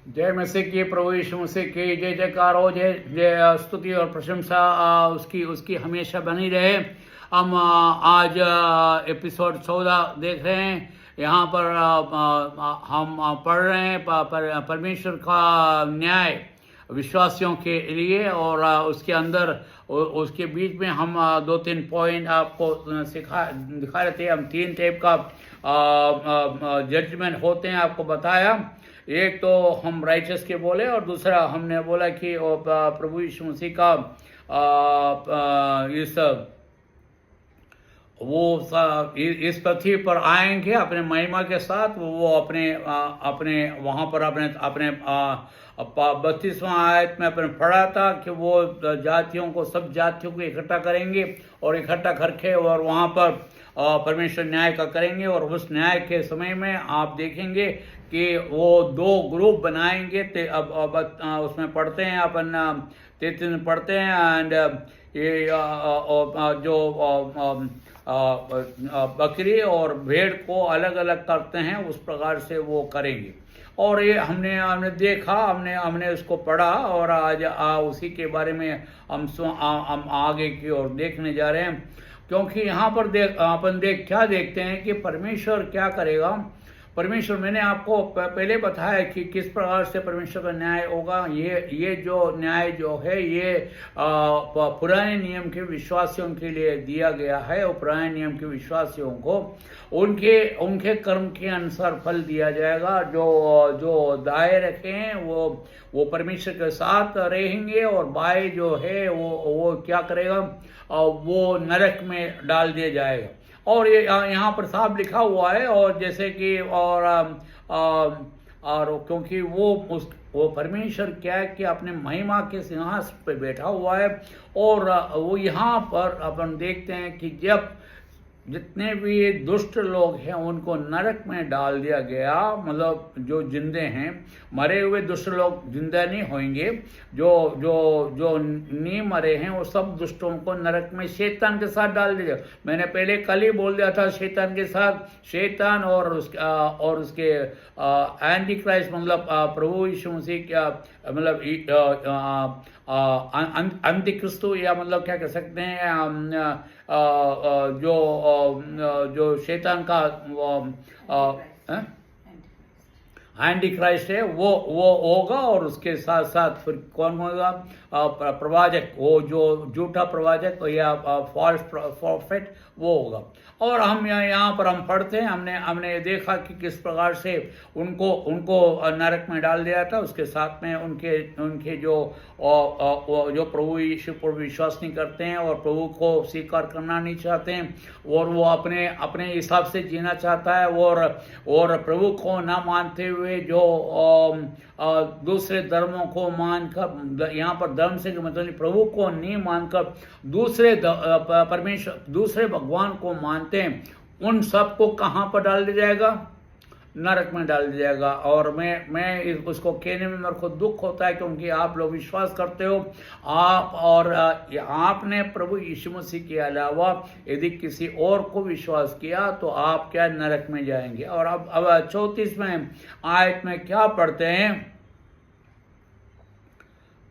जय मसीह की, प्रभु यीशु मसीह की जय जयकार हो, जय जय स्तुति और प्रशंसा उसकी उसकी हमेशा बनी रहे। हम आज एपिसोड 14 देख रहे हैं। यहाँ पर हम पढ़ रहे हैं परमेश्वर का न्याय विश्वासियों के लिए, और उसके अंदर उसके बीच में हम 2-3 पॉइंट आपको दिखा रहे थे। हम 3 टाइप का जजमेंट होते हैं आपको बताया। एक तो हम राइचस के बोले, और दूसरा हमने बोला कि प्रभु यीशु मसीह का इस पृथ्वी पर आएंगे अपने महिमा के साथ। वो अपने वहाँ पर अपने 32वां आयत में अपने पढ़ा था कि वो जातियों को, सब जातियों को इकट्ठा करेंगे, और इकट्ठा करके और वहाँ पर परमेश्वर न्याय का करेंगे। और उस न्याय के समय में आप देखेंगे कि वो 2 ग्रुप बनाएंगे। अब उसमें पढ़ते हैं अपन 33 पढ़ते हैं। एंड ये जो बकरी और भेड़ को अलग अलग करते हैं, उस प्रकार से वो करेंगे। और ये हमने देखा, हमने उसको पढ़ा, और आज उसी के बारे में हम आगे की ओर देखने जा रहे हैं। क्योंकि यहाँ पर अपन क्या देखते हैं कि परमेश्वर क्या करेगा। परमेश्वर, मैंने आपको पहले बताया कि किस प्रकार से परमेश्वर का न्याय होगा। ये जो न्याय जो है, ये पुराने नियम के विश्वासियों के लिए दिया गया है। और पुराने नियम के विश्वासियों को उनके कर्म के अनुसार फल दिया जाएगा। जो दाएं रखें वो परमेश्वर के साथ रहेंगे, और बाएं जो है वो क्या करेगा, वो नरक में डाल दिया जाएगा। और ये यहाँ पर साफ लिखा हुआ है। और जैसे कि और क्योंकि वो परमेश्वर क्या है कि अपने महिमा के सिंहासन पे बैठा हुआ है। और वो यहाँ पर अपन देखते हैं कि जब जितने भी दुष्ट लोग हैं उनको नरक में डाल दिया गया। मतलब जो जिंदे हैं, मरे हुए दुष्ट लोग जिंदा नहीं होंगे। जो नहीं मरे हैं वो सब दुष्टों को नरक में शैतान के साथ डाल दिया। मैंने पहले कल ही बोल दिया था, शैतान के साथ, शैतान और उसके एंटी क्राइस्ट, मतलब प्रभु यीशु मसीह क्या, मतलब अंतिक्रिस्तु, या मतलब क्या कह सकते हैं, जो शैतान का एंटी क्राइस्ट है, वो होगा। और उसके साथ साथ फिर कौन होगा, प्रवाचक, वो जो झूठा प्रवाचक या फॉल्स प्रॉफिट, वो होगा। और हम यहाँ पर हम पढ़ते हैं, हमने देखा कि किस प्रकार से उनको नरक में डाल दिया था। उसके साथ में उनके जो प्रभु यीशु पर विश्वास नहीं करते हैं और प्रभु को स्वीकार करना नहीं चाहते हैं, और वो अपने हिसाब से जीना चाहता है, और प्रभु को ना मानते हुए जो दूसरे धर्मों को मानकर, यहाँ पर धर्म से मतलब प्रभु को नहीं मानकर दूसरे भगवान को मानते हैं, उन सबको कहाँ पर डाल दिया जाएगा, नरक में डाल दिया जाएगा। और मैं उसको कहने में मेरे को दुख होता है, क्योंकि आप लोग विश्वास करते हो, आप और आपने प्रभु यीशु मसीह के अलावा यदि किसी और को विश्वास किया तो आप क्या नरक में जाएंगे। और अब 34वें आयत में क्या पढ़ते हैं,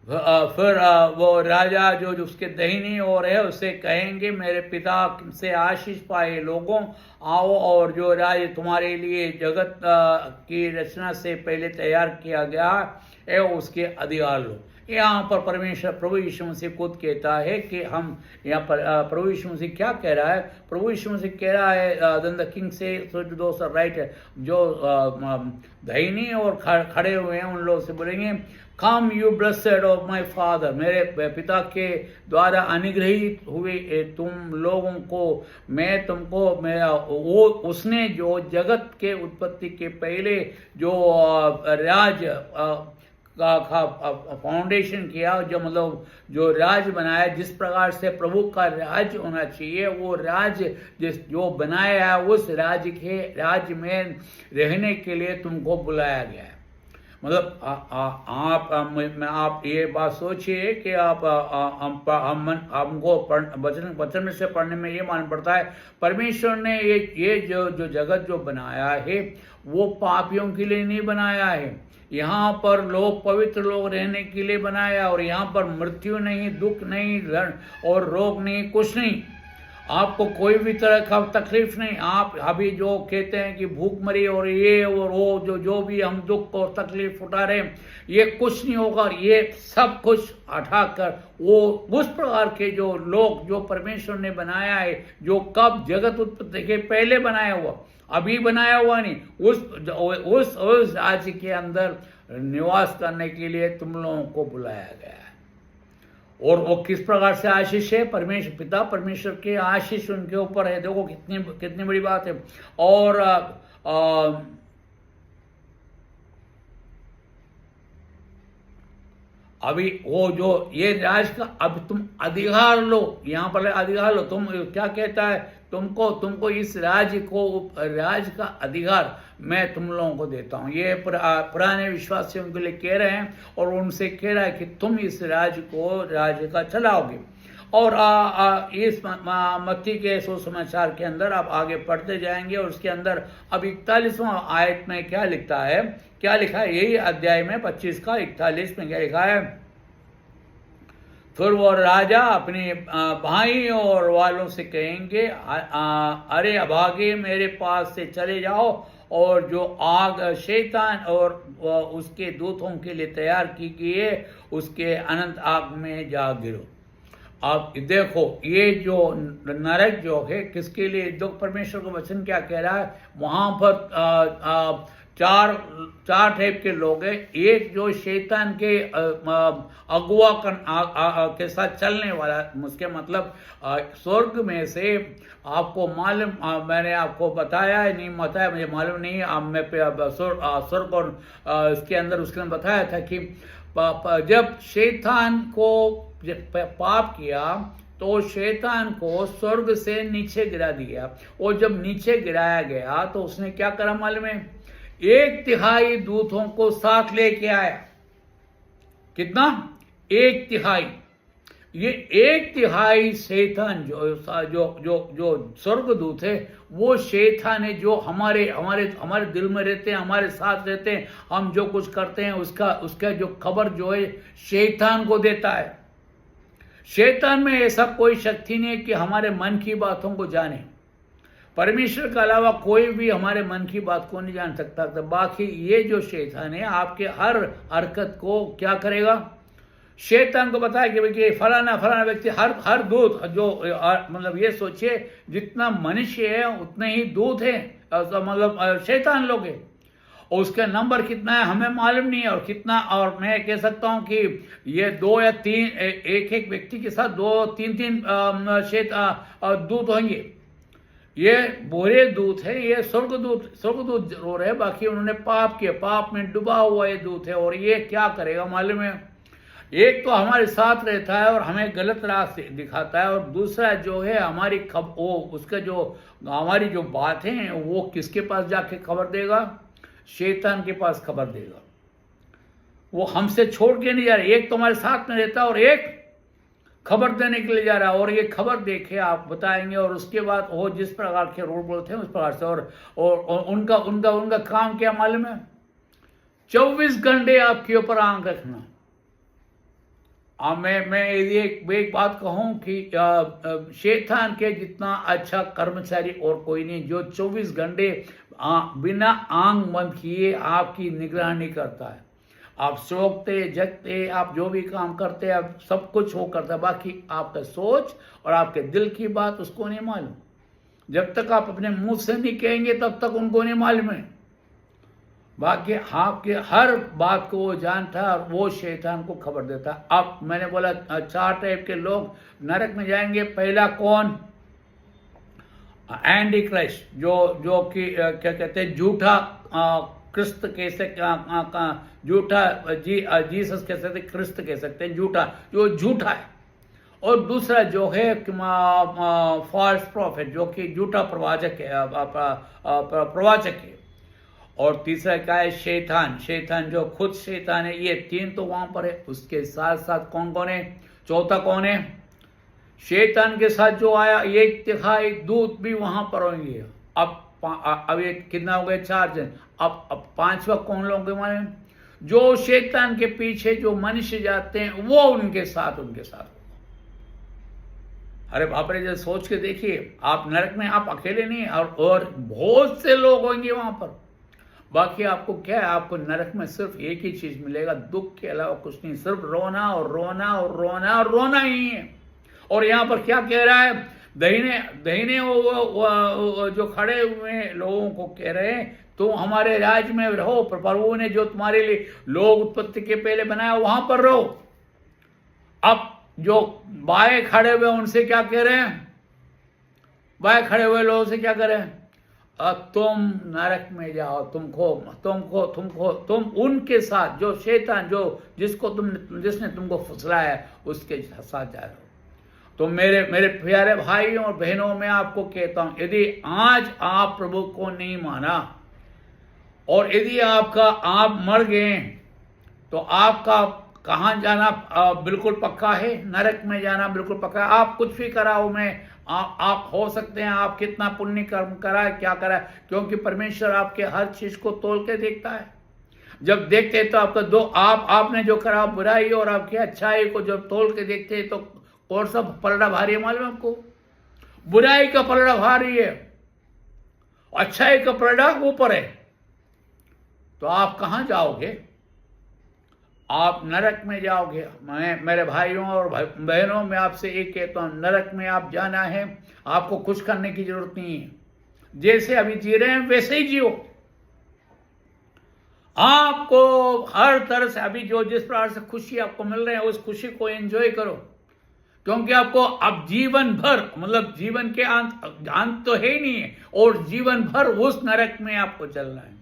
फिर वो राजा जो उसके दाहिनी ओर है उससे कहेंगे, मेरे पिता से आशीष पाए लोगों, आओ और जो राज तुम्हारे लिए जगत की रचना से पहले तैयार किया गया है उसके अधिकार लो। यहाँ पर परमेश्वर प्रभु यीशु मसीह खुद कहता है कि हम यहाँ पर प्रभु यीशु मसीह क्या कह रहा है। प्रभु यीशु मसीह कह रहा है, देन द किंग से दोस्त राइट है, जो दाहिनी और खड़े हुए हैं उन लोगों से बोलेंगे, come you blessed of my father, मेरे पिता के द्वारा अनुग्रहित हुए तुम लोगों को मैं तुमको मेरा वो उसने जो जगत के उत्पत्ति के पहले जो राज का फाउंडेशन किया, जो मतलब जो राज बनाया, जिस प्रकार से प्रभु का राज होना चाहिए, वो राज जो बनाया है उस राज में रहने के लिए तुमको बुलाया गया है। मतलब आप ये बात सोचिए कि हमको वचन में से पढ़ने में ये मान पड़ता है, परमेश्वर ने ये जो जगत जो बनाया है वो पापियों के लिए नहीं बनाया है, यहाँ पर लोग पवित्र लोग रहने के लिए बनाया, और यहाँ पर मृत्यु नहीं, दुख नहीं, और रोग नहीं, कुछ नहीं। आपको कोई भी तरह का तकलीफ नहीं। आप अभी जो कहते हैं कि भूखमरी और ये और वो जो भी हम दुख और तकलीफ उठा रहे हैं, ये कुछ नहीं होगा। ये सब कुछ हटाकर वो उस प्रकार के जो लोग जो परमेश्वर ने बनाया है, जो कब जगत उत्पत्ति के पहले बनाया हुआ, अभी बनाया हुआ नहीं, उस राज्य के अंदर निवास करने के लिए तुम लोगों को बुलाया गया है। और वो किस प्रकार से आशीष है? परमेश्वर पिता परमेश्वर के आशीष उनके ऊपर है। देखो कितनी बड़ी बात है। और अभी वो जो ये राज का अब तुम अधिकार लो, यहाँ पर अधिकार लो। तुम क्या कहता है? तुमको इस राज्य का अधिकार मैं तुम लोगों को देता हूँ। ये पुराने विश्वासियों के लिए कह रहे हैं, और उनसे कह रहा है कि तुम इस राज्य का चलाओगे। और इस मत्ती के सुसमाचार के अंदर आप आगे पढ़ते जाएंगे, और उसके अंदर अब 41वां आयत में क्या लिखता है, क्या लिखा है? यही अध्याय में 25 का 41 में क्या लिखा है? फिर वो राजा अपने भाई और वालों से कहेंगे, अरे अभागे, मेरे पास से चले जाओ, और जो आग शैतान और उसके दूतों के लिए तैयार की गई है, उसके अनंत आग में जा गिरो। अब देखो, ये जो नरक जो है किसके लिए? जो परमेश्वर का वचन क्या कह रहा है? वहां पर चार टाइप के लोग हैं। एक जो शैतान के अगुआ के साथ चलने वाला, उसके मतलब स्वर्ग में से आपको मालूम, मैंने आपको बताया है, नहीं बताया मुझे मालूम नहीं, मैं स्वर्ग और इसके अंदर उसके अंदर बताया था कि जब शैतान को पाप किया तो शैतान को स्वर्ग से नीचे गिरा दिया, और जब नीचे गिराया गया तो उसने क्या करा मालूम है? 1/3 दूतों को साथ लेके आया। कितना? 1/3। ये 1/3 शैतान जो स्वर्गदूत है, वो शैतान है जो हमारे दिल में रहते हैं, हमारे साथ रहते हैं। हम जो कुछ करते हैं उसका जो खबर जो है शैतान को देता है। शैतान में ऐसा कोई शक्ति नहीं है कि हमारे मन की बातों को जाने। परमेश्वर के अलावा कोई भी हमारे मन की बात को नहीं जान सकता। तो बाकी ये जो शैतान है आपके हर हरकत को क्या करेगा? शैतान को बताया कि भाई फलाना व्यक्ति, हर दूत जो मतलब ये सोचिए जितना मनुष्य है उतने ही दूत है, मतलब शैतान लोग है। और उसका नंबर कितना है हमें मालूम नहीं है, और कितना, और मैं कह सकता हूं कि ये 2 या 3 एक व्यक्ति के साथ 2-3 दूत होंगे। ये बुरे दूत है, ये स्वर्गदूत रो रहे हैं। बाकी उन्होंने पाप किया, पाप में डूबा हुआ ये दूत है। और ये क्या करेगा मालूम है? एक तो हमारे साथ रहता है और हमें गलत रास्ते दिखाता है, और दूसरा जो है हमारी उसका जो हमारी जो बातें हैं वो किसके पास जाके खबर देगा? शैतान के पास खबर देगा। वो हमसे छोड़ के नहीं जा रहा। एक तो हमारे साथ में रहता है और एक खबर देने के लिए जा रहा है, और ये खबर देखे आप बताएंगे। और उसके बाद वो जिस प्रकार के रोड बोलते हैं उस प्रकार से, और उनका काम क्या मालूम है? 24 घंटे आपके ऊपर आंख रखना। मैं एक बात कहूं कि शैतान के जितना अच्छा कर्मचारी और कोई नहीं, जो 24 घंटे बिना आंख बंद किए आपकी निगरानी करता है। आप सोते जगते, आप जो भी काम करते हैं, सब कुछ वो करता है। बाकी आपका सोच और आपके दिल की बात उसको नहीं मालूम। जब तक आप अपने मुंह से नहीं कहेंगे तब तक उनको नहीं मालूम है। बाकी आपके हर बात को वो जानता है, और वो शैतान को खबर देता है। अब मैंने बोला 4 टाइप के लोग नरक में जाएंगे। पहला कौन? एंटी क्राइस्ट, जो कि क्या कहते हैं, झूठा क्रिस्त कह सकते, झूठा जीसस कह सकते, क्रिस्त कह सकते हैं, झूठा, जो झूठा है। और दूसरा जो है फॉल्स प्रॉफिट, जो कि झूठा प्रवाचक है। और तीसरा क्या है? शैतान जो खुद शैतान है। ये 3 तो वहां पर है। उसके साथ साथ कौन है? चौथा कौन है? शैतान के साथ जो आया 1/3 दूत भी वहां पर होंगे। अब ये कितना हो गए? 4 जन। अब 5वां कौन लोग माने? जो शैतान के पीछे जो मनुष्य जाते हैं वो उनके साथ होगा। अरे बाप रे, जब सोच के देखिए, आप नरक में आप अकेले नहीं, और बहुत से लोग होंगे वहां पर। बाकी आपको क्या है, आपको नरक में सिर्फ एक ही चीज मिलेगा, दुख के अलावा कुछ नहीं, सिर्फ रोना और रोना और रोना और रोना ही है। और यहाँ पर क्या कह रहा है, दहीने वो जो खड़े हुए लोगों को कह रहे हैं, तुम हमारे राज्य में रहो, प्रभु ने जो तुम्हारे लिए लोग उत्पत्ति के पहले बनाया वहां पर रहो। अब जो बाएं खड़े हुए उनसे क्या कह रहे हैं, बाएं खड़े हुए लोगों से क्या कह रहे हैं, तुम नरक में जाओ, तुम उनके साथ, जो शैतान जो जिसने तुमको फुसलाया है उसके साथ जा रहे हो। तो मेरे प्यारे भाइयों और बहनों, मैं आपको कहता हूं, यदि आज आप प्रभु को नहीं माना और यदि आप मर गए, तो आपका कहां जाना बिल्कुल पक्का है, नरक में जाना बिल्कुल पक्का है। आप कुछ भी कराओ में, आप हो सकते हैं आप कितना पुण्य कर्म कराए, क्या कराए, क्योंकि परमेश्वर आपके हर चीज को तोल के देखता है। जब देखते तो आपका आपने जो करा बुराई और आपकी अच्छाई को जब तोल के देखते हैं, तो कौन सा पलड़ा भारी है मालूम आपको? बुराई का पलड़ा भारी है, अच्छाई का पलड़ा ऊपर है। तो आप कहां जाओगे? आप नरक में जाओगे। मैं मेरे भाइयों और बहनों में आपसे एक कहता हूं, नरक में आप जाना है, आपको कुछ करने की जरूरत नहीं है। जैसे अभी जी रहे हैं वैसे ही जियो। आपको हर तरह से अभी जो जिस प्रकार से खुशी आपको मिल रहे हैं, उस खुशी को एंजॉय करो, क्योंकि आपको अब जीवन भर, मतलब जीवन के अंत तो है ही नहीं है, और जीवन भर उस नरक में आपको चलना है।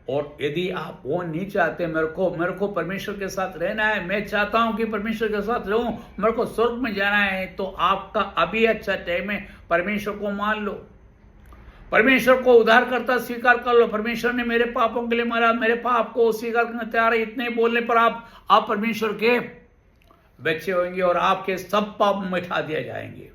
और यदि आप वो नहीं चाहते, मेरे को परमेश्वर के साथ रहना है, मैं चाहता हूं कि परमेश्वर के साथ रहूं, मेरे को स्वर्ग में जाना है, तो आपका अभी अच्छा टाइम है, परमेश्वर को मान लो, परमेश्वर को उद्धारकर्ता स्वीकार कर लो। परमेश्वर ने मेरे पापों के लिए मरा, मेरे पाप को स्वीकार करने तैयार है। इतने बोलने पर आप परमेश्वर के बच्चे होंगे और आपके सब पाप मिटा दिए जाएंगे।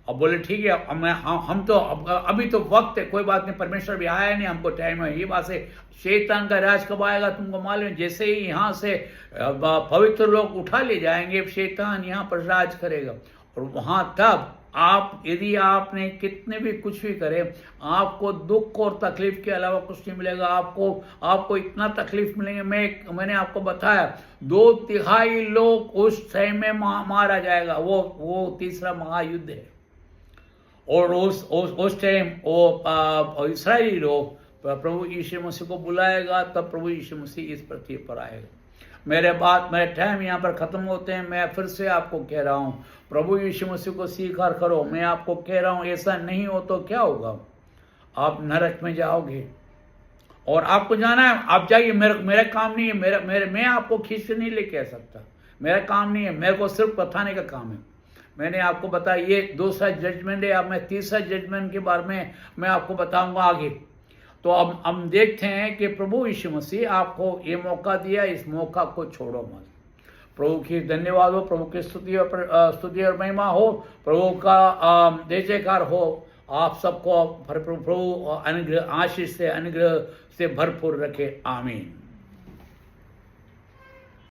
अब बोले ठीक है, हम तो अभी तो वक्त है, कोई बात नहीं, परमेश्वर भी आया नहीं, हमको टाइम है। ये बात है, शैतान का राज कब आएगा तुमको मालूम है? जैसे ही यहाँ से पवित्र लोग उठा ले जाएंगे, शैतान यहाँ पर राज करेगा। और वहां तब आप, यदि आपने कितने भी कुछ भी करे, आपको दुख और तकलीफ के अलावा कुछ नहीं मिलेगा। आपको इतना तकलीफ मिलेंगे, मैंने आपको बताया 2/3 लोग उस टाइम में मारा जाएगा। वो तीसरा महायुद्ध है। और उस टाइम वो इस्राएली लोग प्रभु यीशु मसीह को बुलाएगा, तब प्रभु यीशु मसीह इस पृथ्वी पर आएगा। मेरे टाइम यहाँ पर खत्म होते हैं। मैं फिर से आपको कह रहा हूँ, प्रभु यीशु मसीह को स्वीकार करो। मैं आपको कह रहा हूँ, ऐसा नहीं हो तो क्या होगा? आप नरक में जाओगे। और आपको जाना है, आप जाइए। मेरा काम नहीं है, मैं आपको खींच के नहीं लेके आ सकता, मेरा काम नहीं है, मेरे को सिर्फ बताने का काम है। मैंने आपको बताया ये दूसरा जजमेंट है। अब मैं तीसरा जजमेंट के बारे में मैं आपको बताऊंगा आगे। तो अब हम देखते हैं कि प्रभु यीशु मसीह आपको ये मौका दिया, इस मौका को छोड़ो मत। प्रभु की धन्यवाद हो, प्रभु की स्तुति और महिमा हो, प्रभु का जय जयकार हो। आप सबको प्रभु अनुग्रह, आशीष से, अनुग्रह से भरपूर रखे। आमीन।